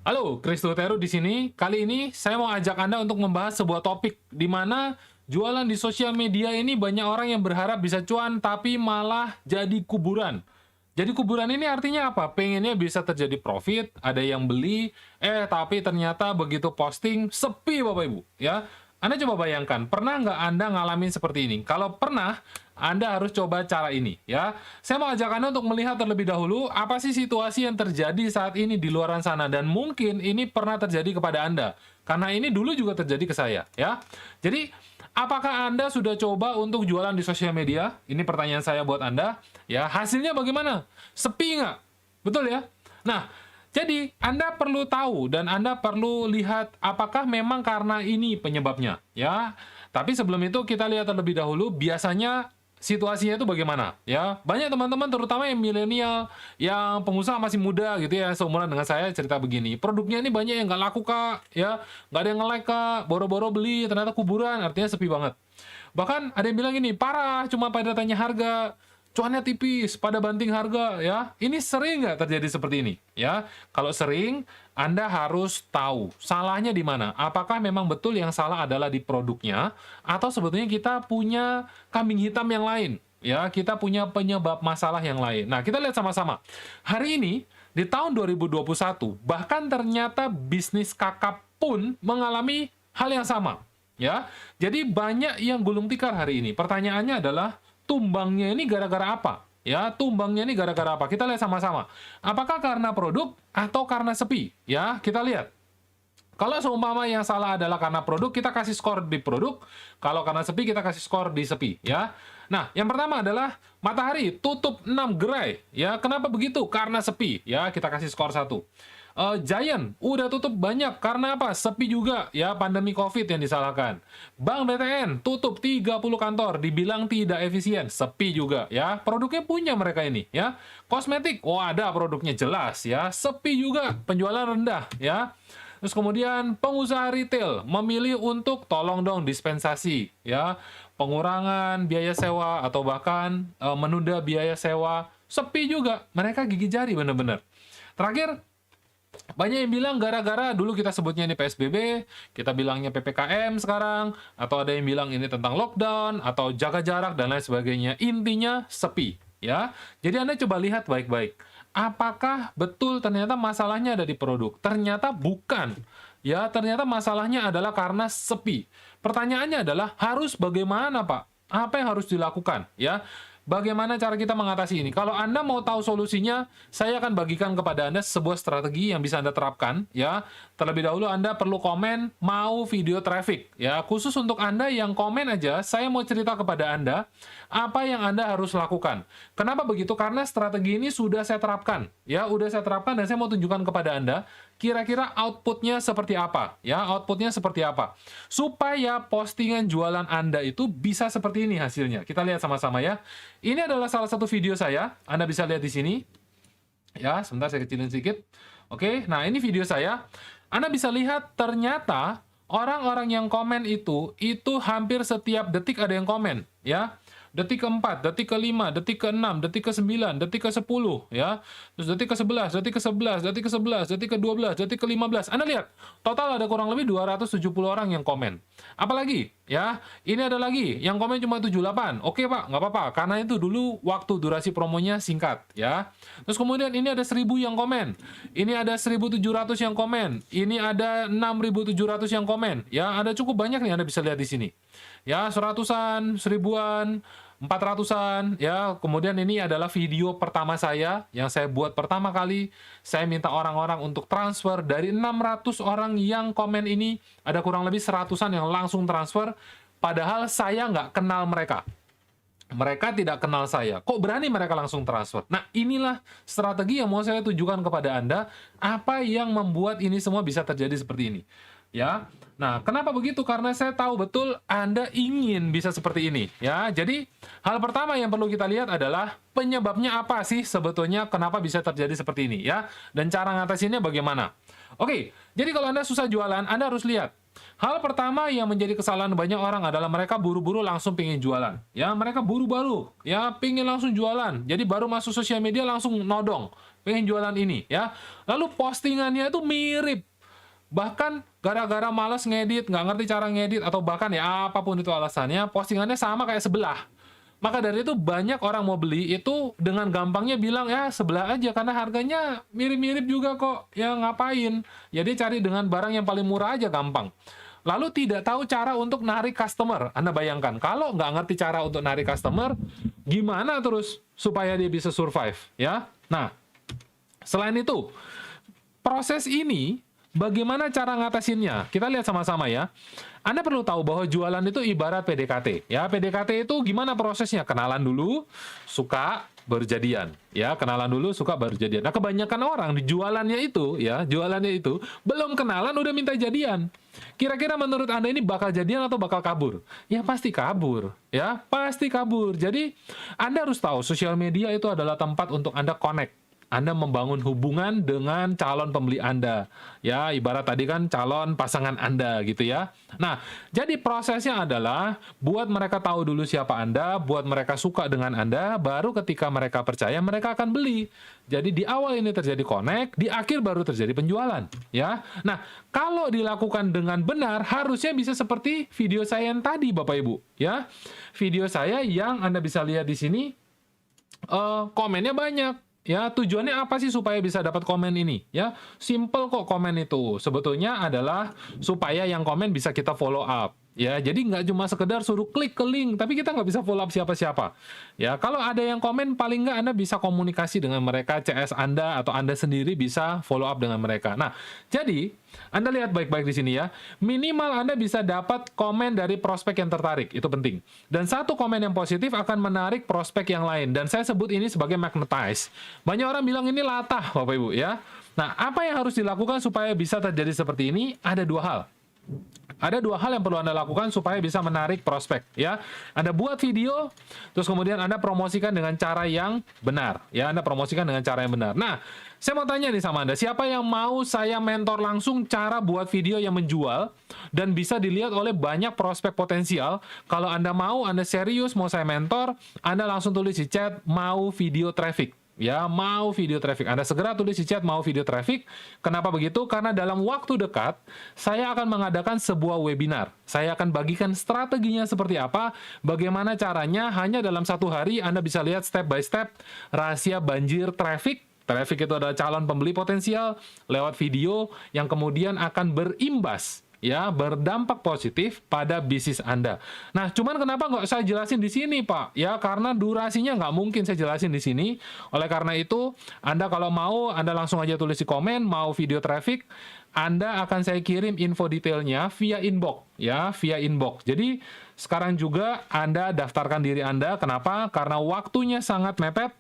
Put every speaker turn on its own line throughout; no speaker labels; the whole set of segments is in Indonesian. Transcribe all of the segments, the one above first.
Halo, Kristo Teru di sini. Kali ini saya mau ajak Anda untuk membahas sebuah topik di mana jualan di sosial media ini banyak orang yang berharap bisa cuan tapi malah jadi kuburan. Jadi kuburan ini artinya apa? Pengennya bisa terjadi profit, ada yang beli, tapi ternyata begitu posting sepi Bapak Ibu, ya. Anda coba bayangkan, pernah nggak Anda ngalamin seperti ini? Kalau pernah, Anda harus coba cara ini, ya. Saya mau ajak Anda untuk melihat terlebih dahulu apa sih situasi yang terjadi saat ini di luaran sana, dan mungkin ini pernah terjadi kepada Anda. Karena ini dulu juga terjadi ke saya, ya. Jadi, apakah Anda sudah coba untuk jualan di sosial media? Ini pertanyaan saya buat Anda, ya. Hasilnya bagaimana? Sepi nggak? Betul ya? Nah, jadi, Anda perlu tahu dan Anda perlu lihat apakah memang karena ini penyebabnya, ya. Tapi sebelum itu kita lihat terlebih dahulu biasanya situasinya itu bagaimana, ya. Banyak teman-teman terutama yang milenial, yang pengusaha masih muda gitu ya, seumuran dengan saya cerita begini, produknya ini banyak yang nggak laku Kak, ya, nggak ada yang nge-like Kak, boro-boro beli ternyata kuburan, artinya sepi banget. Bahkan ada yang bilang gini, parah cuma pada tanya harga, cuannya tipis, pada banting harga, ya. Ini sering nggak terjadi seperti ini, ya? Kalau sering, Anda harus tahu salahnya di mana. Apakah memang betul yang salah adalah di produknya, atau sebetulnya kita punya kambing hitam yang lain, ya? Kita punya penyebab masalah yang lain. Nah, kita lihat sama-sama. Hari ini, di tahun 2021, bahkan ternyata bisnis kakap pun mengalami hal yang sama, ya. Jadi banyak yang gulung tikar hari ini. Pertanyaannya adalah, tumbangnya ini gara-gara apa? Ya, tumbangnya ini gara-gara apa? Kita lihat sama-sama. Apakah karena produk atau karena sepi? Ya, kita lihat. Kalau seumpama yang salah adalah karena produk, kita kasih skor di produk. Kalau karena sepi, kita kasih skor di sepi. Ya. Nah, yang pertama adalah Matahari tutup 6 gerai. Ya, kenapa begitu? Karena sepi. Ya, kita kasih skor 1. Giant udah tutup banyak karena apa? Sepi juga ya, pandemi Covid yang disalahkan. Bank BTN tutup 30 kantor, dibilang tidak efisien, sepi juga ya. Produknya punya mereka ini ya. Kosmetik, ada produknya jelas ya, sepi juga, penjualan rendah ya. Terus kemudian pengusaha retail memilih untuk tolong dong dispensasi ya, pengurangan biaya sewa atau bahkan menunda biaya sewa, sepi juga, mereka gigi jari bener-bener. Terakhir, banyak yang bilang gara-gara dulu kita sebutnya ini PSBB, kita bilangnya PPKM sekarang, atau ada yang bilang ini tentang lockdown, atau jaga jarak, dan lain sebagainya. Intinya sepi, ya. Jadi Anda coba lihat baik-baik. Apakah betul ternyata masalahnya ada di produk? Ternyata bukan. Ya, ternyata masalahnya adalah karena sepi. Pertanyaannya adalah, harus bagaimana, Pak? Apa yang harus dilakukan? Ya, bagaimana cara kita mengatasi ini? Kalau Anda mau tahu solusinya, saya akan bagikan kepada Anda sebuah strategi yang bisa Anda terapkan, ya. Terlebih dahulu Anda perlu komen mau video traffic, ya. Khusus untuk Anda yang komen aja, saya mau cerita kepada Anda apa yang Anda harus lakukan. Kenapa begitu? Karena strategi ini sudah saya terapkan, ya. Udah saya terapkan dan saya mau tunjukkan kepada Anda kira-kira outputnya seperti apa, ya. Outputnya seperti apa. Supaya postingan jualan Anda itu bisa seperti ini hasilnya. Kita lihat sama-sama ya. Ini adalah salah satu video saya, Anda bisa lihat di sini. Ya, sebentar saya kecilin sedikit. Oke, nah ini video saya. Anda bisa lihat ternyata orang-orang yang komen itu hampir setiap detik ada yang komen, ya. Detik ke-4, detik ke-5, detik ke-6, detik ke-9, detik ke-10, ya. Terus detik ke-11, detik ke-11, detik ke-11, detik ke-12, detik ke-15. Anda lihat, total ada kurang lebih 270 orang yang komen. Apalagi, ya, ini ada lagi, yang komen cuma 78. Oke Pak, nggak apa-apa, karena itu dulu waktu durasi promonya singkat, ya. Terus kemudian ini ada 1000 yang komen, ini ada 1700 yang komen, ini ada 6700 yang komen, ya, ada cukup banyak nih Anda bisa lihat di sini. Ya, seratusan, seribuan, 400-an, ya. Kemudian ini adalah video pertama saya, yang saya buat pertama kali. Saya minta orang-orang untuk transfer, dari 600 orang yang komen ini, ada kurang lebih 100-an yang langsung transfer, padahal saya nggak kenal mereka. Mereka tidak kenal saya. Kok berani mereka langsung transfer? Nah, inilah strategi yang mau saya tunjukkan kepada Anda, apa yang membuat ini semua bisa terjadi seperti ini. Ya. Nah, kenapa begitu? Karena saya tahu betul Anda ingin bisa seperti ini, ya. Jadi, hal pertama yang perlu kita lihat adalah penyebabnya apa sih sebetulnya kenapa bisa terjadi seperti ini, ya. Dan cara ngatasinnya bagaimana. Oke, jadi kalau Anda susah jualan, Anda harus lihat. Hal pertama yang menjadi kesalahan banyak orang adalah mereka buru-buru langsung pingin jualan. Ya, mereka buru-buru, ya, pingin langsung jualan. Jadi baru masuk sosial media langsung nodong. pengen jualan ini ya. Lalu postingannya itu mirip. Bahkan gara-gara malas ngedit, nggak ngerti cara ngedit, atau bahkan ya apapun itu alasannya, postingannya sama kayak sebelah. Maka dari itu banyak orang mau beli itu dengan gampangnya bilang ya sebelah aja karena harganya mirip-mirip juga kok. Ya ngapain? Ya dia cari dengan barang yang paling murah aja gampang. Lalu tidak tahu cara untuk narik customer. Anda bayangkan, kalau nggak ngerti cara untuk narik customer, gimana terus supaya dia bisa survive? Ya, nah, selain itu, proses ini, bagaimana cara ngatasinnya? Kita lihat sama-sama ya. Anda perlu tahu bahwa jualan itu ibarat PDKT. Ya, PDKT itu gimana prosesnya? Kenalan dulu, suka, baru jadian. Ya, kenalan dulu, suka, baru jadian. Nah, kebanyakan orang di jualannya itu, belum kenalan udah minta jadian. Kira-kira menurut Anda ini bakal jadian atau bakal kabur? Ya, pasti kabur. Ya, pasti kabur. Jadi, Anda harus tahu, sosial media itu adalah tempat untuk Anda connect. Anda membangun hubungan dengan calon pembeli Anda. Ya, ibarat tadi kan calon pasangan Anda gitu ya. Nah, jadi prosesnya adalah buat mereka tahu dulu siapa Anda, buat mereka suka dengan Anda, baru ketika mereka percaya mereka akan beli. Jadi di awal ini terjadi connect, di akhir baru terjadi penjualan, ya. Nah, kalau dilakukan dengan benar harusnya bisa seperti video saya yang tadi Bapak Ibu, ya. Video saya yang Anda bisa lihat di sini komennya banyak. Ya, tujuannya apa sih supaya bisa dapat komen ini? Ya, simple kok komen itu. Sebetulnya adalah supaya yang komen bisa kita follow up. Ya, jadi nggak cuma sekedar suruh klik ke link, tapi kita nggak bisa follow up siapa-siapa. Ya, kalau ada yang komen, paling nggak Anda bisa komunikasi dengan mereka, CS Anda atau Anda sendiri bisa follow up dengan mereka. Nah, jadi Anda lihat baik-baik di sini ya. Minimal Anda bisa dapat komen dari prospek yang tertarik, itu penting. Dan satu komen yang positif akan menarik prospek yang lain. Dan saya sebut ini sebagai magnetize. Banyak orang bilang ini latah, Bapak Ibu ya. Nah, apa yang harus dilakukan supaya bisa terjadi seperti ini? Ada dua hal. Ada dua hal yang perlu Anda lakukan supaya bisa menarik prospek, ya. Anda buat video, terus kemudian Anda promosikan dengan cara yang benar, ya. Anda promosikan dengan cara yang benar. Nah, saya mau tanya nih sama Anda, siapa yang mau saya mentor langsung cara buat video yang menjual dan bisa dilihat oleh banyak prospek potensial? Kalau Anda mau, Anda serius mau saya mentor, Anda langsung tulis di chat mau video traffic. Ya, mau video traffic. Anda segera tulis di chat mau video traffic. Kenapa begitu? Karena dalam waktu dekat, saya akan mengadakan sebuah webinar. Saya akan bagikan strateginya seperti apa, bagaimana caranya, hanya dalam satu hari Anda bisa lihat step by step rahasia banjir traffic. Traffic itu adalah calon pembeli potensial lewat video yang kemudian akan berimbas, ya, berdampak positif pada bisnis Anda. Nah, cuman kenapa nggak saya jelasin di sini, Pak? Ya, karena durasinya nggak mungkin saya jelasin di sini. Oleh karena itu, Anda kalau mau, Anda langsung aja tulis di komen, mau video traffic, Anda akan saya kirim info detailnya via inbox, ya, via inbox. Jadi, sekarang juga Anda daftarkan diri Anda. Kenapa? Karena waktunya sangat mepet.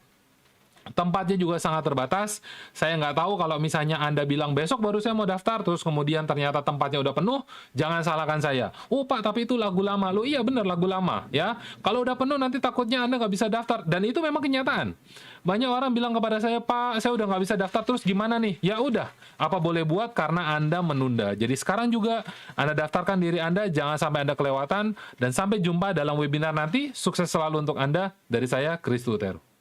Tempatnya juga sangat terbatas. Saya nggak tahu kalau misalnya Anda bilang besok baru saya mau daftar, terus kemudian ternyata tempatnya udah penuh, jangan salahkan saya. Oh Pak, tapi itu lagu lama. Loh iya bener lagu lama. Ya, kalau udah penuh nanti takutnya Anda nggak bisa daftar. Dan itu memang kenyataan. Banyak orang bilang kepada saya, Pak, saya udah nggak bisa daftar, terus gimana nih? Ya udah, apa boleh buat karena Anda menunda. Jadi sekarang juga Anda daftarkan diri Anda, jangan sampai Anda kelewatan. Dan sampai jumpa dalam webinar nanti. Sukses selalu untuk Anda. Dari saya, Chris Lutero.